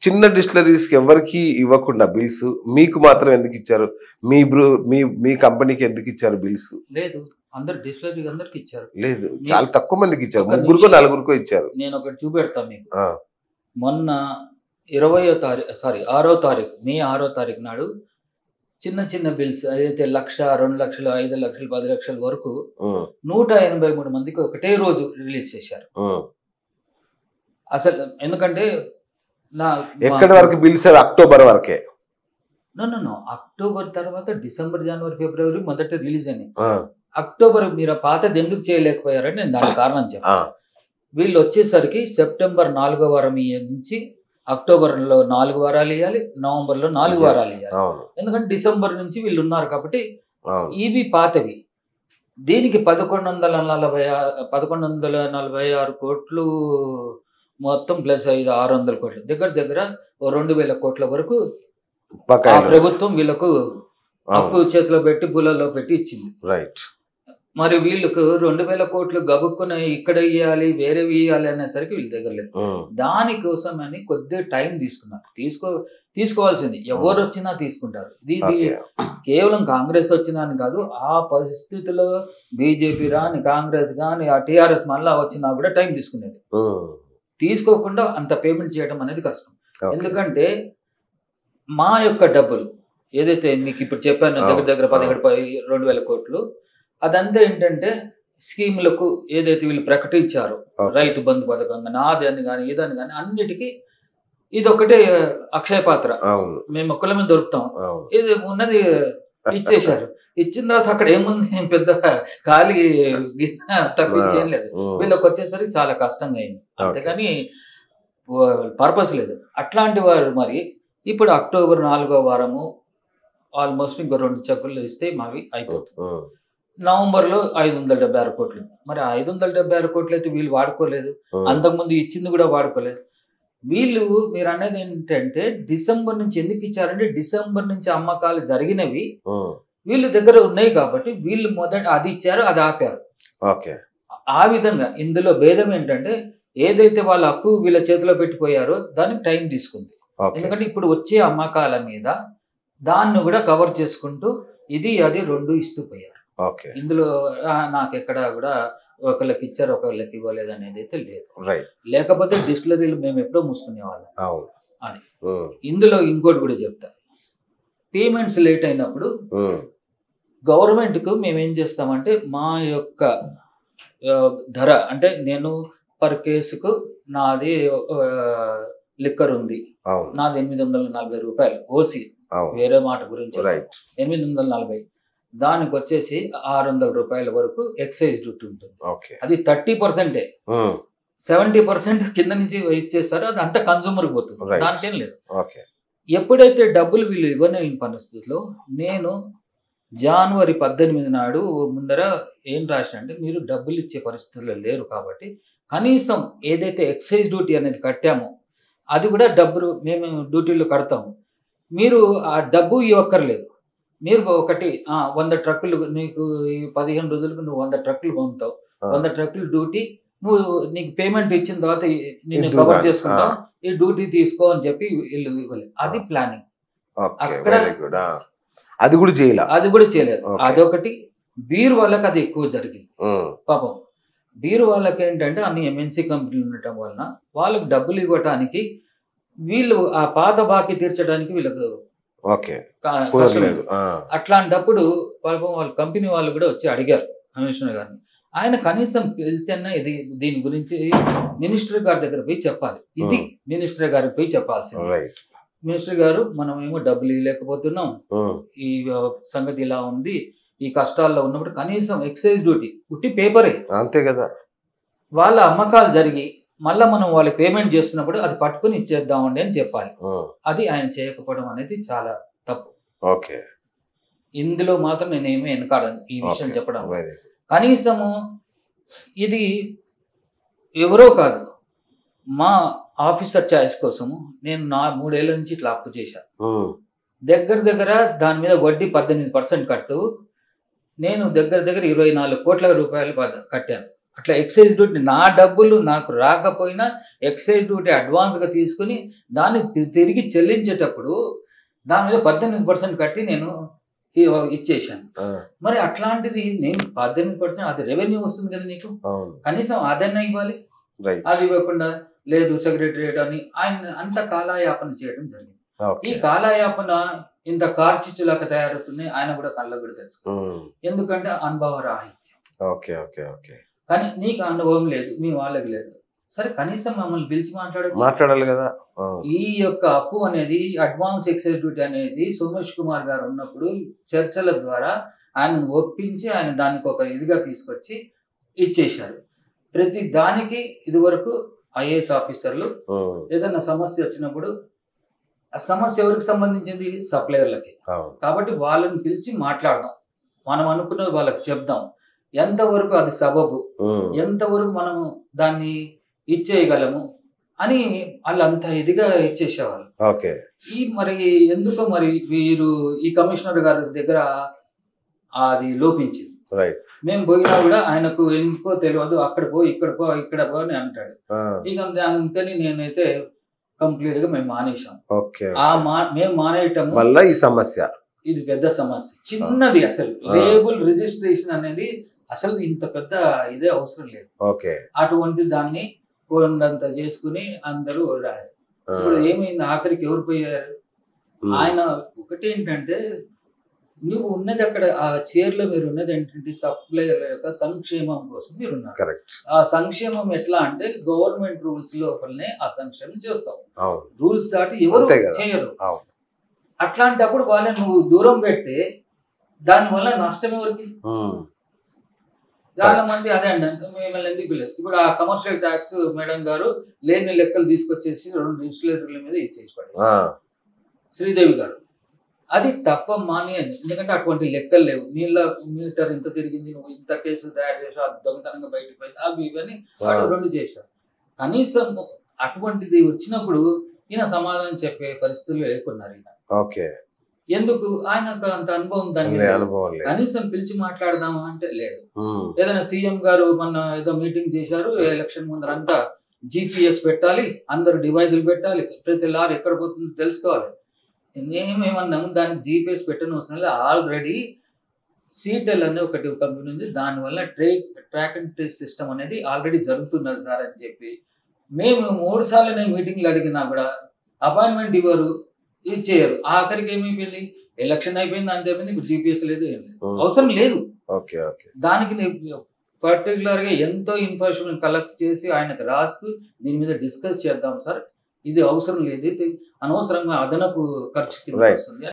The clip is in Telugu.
చిన్న డిస్టిలరీస్కి ఎవరికి ఇవ్వకుండా బిల్స్ మీకు మాత్రం ఎందుకు ఇచ్చారు? మీ మీ కంపెనీకి ఎందుకు ఇచ్చారు బిల్స్? లేదు, అందరు డిస్టిలరీ అందరికి ఇచ్చారు. లేదు, చాలా తక్కువ మందికి ఇచ్చారు, ఒక్క ముగ్గురుకో నిమిషం. నలుగురికో ఇచ్చారు. నేను ఒకటి చూపెడతా మీకు. ఆ, మొన్న 20వ తారీఖు, సారీ 6వ తారీఖు, మే 6వ తారీఖు నాడు చిన్న చిన్న బిల్స్ ఏదైతే 1,00,000, 2,00,000, 5,00,000, 10,00,000 వరకు ఉమ్, 183 మందికి ఒకటే రోజు రిలీజ్ చేశారు. ఉమ్. అసలు ఎందుకంటే ఎక్కడి వరకు బిల్స్? అక్టోబర్ వరకే. నో అక్టోబర్ తర్వాత డిసెంబర్, జనవరి, ఫిబ్రవరి మొదట రిలీజ్ అయినాయి. ఆ, అక్టోబర్ మీరు పాతది ఎందుకు చేయలేకపోయారని నేను దానికి కారణం ఆ, చెప్పాను. వీళ్ళు వచ్చేసరికి సెప్టెంబర్ 4వ వారం నుంచి అక్టోబర్లో 4 వారాలు ఇవ్వాలి, నవంబర్లో 4 వారాలు ఇవ్వాలి. అవును, ఎందుకంటే డిసెంబర్ నుంచి వీళ్ళు ఉన్నారు కాబట్టి అవును. ఇవి పాతవి. దీనికి 1146 కోట్లు మొత్తం ప్లస్ 600 కోట్లు, దగ్గర దగ్గర 2,000 కోట్ల వరకు ఆ బకాయిలు. ప్రభుత్వం వీళ్ళకు అప్పు అవును, చేతిలో పెట్టి బుల్లలో పెట్టి ఇచ్చింది. రైట్. మరి వీళ్ళకు 2,000 కోట్లు గబుక్కున ఇక్కడ ఇవ్వాలి, వేరే ఇవ్వాలి అనేసరికి వీళ్ళ దగ్గర లేదు. ఉమ్, దానికోసం అని కొద్దిగా టైం తీసుకున్నారు. తీసుకోవాల్సింది ఎవరు వచ్చినా తీసుకుంటారు. ఇది ఓకే. కేవలం కాంగ్రెస్ వచ్చినా అని కాదు, ఆ పరిస్థితిలో బీజేపీ రాని, కాంగ్రెస్ కానీ, ఆ టీఆర్ఎస్ మళ్ళా వచ్చినా కూడా టైం తీసుకునేది. ఉమ్, తీసుకోకుండా అంత పేమెంట్ చేయడం అనేది కష్టం. ఓకే. ఎందుకంటే మా యొక్క డబ్బులు ఏదైతే మీకు ఇప్పుడు చెప్పాను, దగ్గర దగ్గర 2,000 కోట్లు, అదంతా ఏంటంటే స్కీములకు ఏదైతే వీళ్ళు ప్రకటించారో, ఓకే. రైతు బంధు పథకం కానీ, ఆదని కానీ, ఇదని కానీ, అన్నిటికీ ఇదొక్కటే అక్షయ పాత్ర. అవును, మేము ఒక్కల మీద దొరుకుతాం, అవును. ఇది ఉన్నది ఇచ్చేశారు. ఇచ్చిన తర్వాత అక్కడ ఏముంది, ఏం పెద్ద ఖాళీ తప్పించేం లేదు. ఉమ్, వీళ్ళకి వచ్చేసరికి చాలా కష్టంగా అయింది, ఓకే. అంతేకాని పర్పస్ లేదు. అట్లాంటి వారు మరి ఇప్పుడు అక్టోబర్ 4వ వారము ఆల్మోస్ట్ ఇంకో 2 చెక్కులు ఇస్తే మావి అయిపోతుంది. ఉమ్, నవంబర్లో 576 కోట్లు. మరి 576 కోట్లు అయితే వీళ్ళు వాడుకోలేదు, ఉమ్, అంతకుముందు ఇచ్చింది కూడా వాడుకోలేదు. వీళ్ళు మీరు అనేది ఏంటంటే డిసెంబర్ నుంచి ఎందుకు ఇచ్చారంటే డిసెంబర్ నుంచి అమ్మకాలు జరిగినవి ఉమ్, వీళ్ళ దగ్గర ఉన్నాయి కాబట్టి వీళ్ళు మొదట అది ఇచ్చారు, అది ఆపారు. ఓకే. ఆ విధంగా ఇందులో భేదం ఏంటంటే ఏదైతే వాళ్ళ అప్పు వీళ్ళ చేతిలో పెట్టిపోయారో దానికి టైం తీసుకుంది. ఓకే. ఎందుకంటే ఇప్పుడు వచ్చే అమ్మకాల మీద దాన్ని కూడా కవర్ చేసుకుంటూ ఇది అది 2 ఇస్తూ పోయారు. ఓకే. ఇందులో నాకెక్కడ కూడా ఒకళ్ళకి ఇచ్చారు, ఒకళ్ళకి ఇవ్వలేదు అనేది అయితే లేదు. రైట్. లేకపోతే డిస్టిలరీలు మేము ఎప్పుడో మూసుకునే వాళ్ళం. అవును. అది ఉమ్, ఇందులో ఇంకోటి కూడా చెప్తా, పేమెంట్స్ లేట్ అయినప్పుడు ఉమ్, గవర్నమెంట్కు మేము ఏం చేస్తామంటే మా యొక్క ధర అంటే నేను పర్ కేసుకు నాది లిక్కర్ ఉంది, అవును, నాది 840 రూపాయలు ఓసి, అవును. వేరే మాట గురించి రైట్. 840, దానికి వచ్చేసి 600 రూపాయల వరకు ఎక్సైజ్ డ్యూటీ ఉంటుంది. ఓకే. అది 30%. ఉమ్, 70% కింద నుంచి ఇచ్చేస్తారు, అది అంత కన్సూమర్కి పోతుంది, Right. దానికేం లేదు. ఓకే. ఎప్పుడైతే డబ్బులు వీళ్ళు ఇవ్వలేని పరిస్థితిలో నేను జనవరి 18 నాడు ముందర ఏం రాసిన అంటే మీరు డబ్బులు ఇచ్చే పరిస్థితుల్లో లేరు కాబట్టి కనీసం ఏదైతే ఎక్సైజ్ డ్యూటీ అనేది కట్టామో అది కూడా డబ్బులు మేము డ్యూటీలో కడతాము, మీరు ఆ డబ్బు ఇవ్వక్కర్లేదు, మీరు ఒకటి 100 ట్రక్కులు నీకు 15 రోజులకు నువ్వు 100 ట్రక్కులు పొందుతావు, 100 ట్రక్కులు డ్యూటీ నువ్వు నీకు పేమెంట్ ఇచ్చిన తర్వాత నిన్ను కవర్ చేసుకుంటావు, ఈ డ్యూటీ తీసుకో అని చెప్పి వీళ్ళు ఇవ్వలేదు. అది ప్లానింగ్. అక్కడ అది కూడా చేయలేదు. అదొకటి. బీర్ వాళ్ళకి అది ఎక్కువ జరిగింది పాపం. బీర్ వాళ్ళకి ఏంటంటే అన్ని ఎంఎన్సీ కంపెనీలు ఉండటం వలన వాళ్ళకి డబ్బులు ఇవ్వటానికి వీళ్ళు ఆ పాత బాకీ తీర్చడానికి వీళ్ళకు అట్లాంటప్పుడు పాపం వాళ్ళ కంపెనీ వాళ్ళు కూడా వచ్చి అడిగారు కమిషనర్ గారిని, ఆయన కనీసం పిలిచన్నా ఇది దీని గురించి మినిస్టర్ గారి దగ్గర పోయి చెప్పాలి, ఇది మినిస్టర్ గారికి పోయి చెప్పాల్సింది. మినిస్టర్ గారు మనం ఏమో డబ్బులు ఇవ్వలేకపోతున్నాం, ఈ సంగతి ఇలా ఉంది, ఈ కష్టాల్లో ఉన్నప్పుడు కనీసం ఎక్సైజ్ డ్యూటీ ఉట్టి పేపరే అంతే కదా, వాళ్ళ అమ్మకాలు జరిగి మళ్ళీ మనం వాళ్ళకి పేమెంట్ చేస్తున్నప్పుడు అది పట్టుకుని ఇచ్చేద్దామండి అని చెప్పాలి. అది ఆయన చేయకపోవడం అనేది చాలా తప్పు. ఓకే. ఇందులో మాత్రం నేనేమీ వెనకాడను ఈ విషయం చెప్పడం. కనీసము ఇది ఎవరో కాదు, మా ఆఫీసర్ ఛాయిస్ కోసము నేను 3 ఏళ్ల నుంచి ఇట్లా అప్పు చేశాను. దగ్గర దాని మీద వడ్డీ 18% కడుతూ నేను దగ్గర 24 కోట్ల రూపాయలు కట్టాను. అట్లా ఎక్సైజ్ డ్యూటీ నా డబ్బులు నాకు రాకపోయినా ఎక్సైజ్ డ్యూటీ అడ్వాన్స్గా తీసుకుని దాన్ని తిరిగి చెల్లించేటప్పుడు దాని మీద 18% కట్టి నేను ఇచ్చేసాను. మరి అట్లాంటిది నేను 18% అది రెవెన్యూ వస్తుంది కదా నీకు, కనీసం అదన్నా ఇవ్వాలి. అది ఇవ్వకుండా లేదు సెక్రటరియట్ అని ఆయన అంత కాలయాపన చేయడం జరిగింది. ఈ కాలయాపన ఇంత కార్చిచ్చులాగా తయారవుతుంది. ఆయన కూడా కళ్ళ కూడా తెలుసు, ఎందుకంటే అనుభవ రాహిత్యం. కానీ నీకు అనుభవం లేదు, మీ వాళ్ళకి లేదు. సరే కనీసం మమ్మల్ని పిలిచి మాట్లాడాలి కదా. ఈ యొక్క అప్పు అనేది అడ్వాన్స్ ఎక్సైజ్ డ్యూటీ అనేది సోమేష్ కుమార్ గారు ఉన్నప్పుడు చర్చల ద్వారా ఆయన ఒప్పించి ఆయన దానికి ఒక ఇదిగా తీసుకొచ్చి ఇచ్చేశారు. ప్రతి దానికి ఇదివరకు ఐఏఎస్ ఆఫీసర్లు ఏదైనా సమస్య వచ్చినప్పుడు ఆ సమస్య ఎవరికి సంబంధించింది, సప్లయర్లకి. కాబట్టి వాళ్ళని పిలిచి మాట్లాడదాం, మనం అనుకున్నది వాళ్ళకి చెప్దాం, ఎంతవరకు అది సబబు, ఎంతవరకు మనము దాన్ని ఇచ్చేయగలము అని వాళ్ళు అంత ఇదిగా ఇచ్చేసేవాళ్ళు. ఈ మరి ఎందుకో మరి వీరు ఈ కమిషనర్ గారి దగ్గర అది లోపించింది. మేము పోయినా కూడా ఆయనకు ఎందుకో తెలియదు, అక్కడ పో ఇక్కడ పో ఇక్కడ పో అని అంటాడు. ఇక అందుకని నేనైతే కంప్లీట్ గా మేము మానేసాం. మేము మానేయటం వల్ల ఈ సమస్య, ఇది పెద్ద సమస్య. చిన్నది అసలు లేబుల్ రిజిస్ట్రేషన్ అనేది అసలు ఇంత పెద్ద ఇదే అవసరం లేదు. అటువంటి దాన్ని కొండంత చేసుకుని అందరూ రాయారు. ఇప్పుడు ఏమైంది, ఆఖరికి ఎవరు పోయారు? ఆయన ఒకటి ఏంటంటే, నువ్వు ఉన్నది అక్కడ ఆ చైర్లో మీరు ఉన్నది ఏంటంటే సప్లైయర్ల యొక్క సంక్షేమం కోసం మీరు ఉన్నారు. ఆ సంక్షేమం ఎట్లా అంటే గవర్నమెంట్ రూల్స్ లోపలనే ఆ సంక్షేమం చేస్తావు, రూల్స్ దాటి ఎవరు చేయరు. అట్లాంటప్పుడు వాళ్ళని నువ్వు దూరం పెడితే దానివల్ల నష్టం ఎవరికి? చాలా మంది అదే అండి, మిమ్మల్ని ఎందుకు లేదు. ఇప్పుడు ఆ కమర్షియల్ ట్యాక్స్ మేడం గారు లేని లెక్కలు తీసుకొచ్చేసి 2 రిజిస్ట్రేటర్ల మీద ఇచ్చేసి పడేది శ్రీదేవి గారు. అది తప్ప మానేయండి, ఎందుకంటే అటువంటి లెక్కలు లేవు. నీళ్ళ మీటర్ ఇంత తిరిగింది, నువ్వు ఇంత కేసులు తయారు చేసావు, అది దొంగతనంగా బయటకు పోయింది, అవి ఇవన్నీ వాడు 2 చేశారు. కనీసం అటువంటిది వచ్చినప్పుడు ఈయన సమాధానం చెప్పే పరిస్థితులు లేకున్నారు. ఈయన ఎందుకు, ఆయనకు అంత అనుభవం దాని మీద కనీసం పిలిచి మాట్లాడదామా అంటే లేదు. ఏదైనా సీఎం గారు మొన్న ఏదో మీటింగ్ చేశారు, ఎలక్షన్ ముందర అంతా GPS పెట్టాలి, అందరు డివైజులు పెట్టాలి, ప్రతి లారీ ఎక్కడ పోతుందో తెలుసుకోవాలి. మేమేమన్నాము, దానికి GPS పెట్టని అవసరం లేదు. ఆల్రెడీ సీటెల్ అనే ఒకటి కంపెనీ ఉంది, దానివల్ల ట్రాక్ అండ్ ట్రేస్ సిస్టమ్ అనేది ఆల్రెడీ జరుగుతున్నది సార్ అని చెప్పి మేము 3 సార్లు నేను మీటింగ్లు అడిగినా కూడా అపాయింట్మెంట్ ఇవ్వరు, ఇది చేయరు. ఆఖరికి ఏమైపోయింది, ఎలక్షన్ అయిపోయింది అని చెప్పింది. ఇప్పుడు GPS లేదు, ఏం లేదు, అవసరం లేదు. దానికి పర్టికులర్ గా ఎంతో ఇన్ఫర్మేషన్ కలెక్ట్ చేసి ఆయనకు రాస్తూ దీని మీద డిస్కస్ చేద్దాం సార్, ఇది అవసరం లేదు, అనవసరంగా అదనపు ఖర్చు కింద వస్తుంది.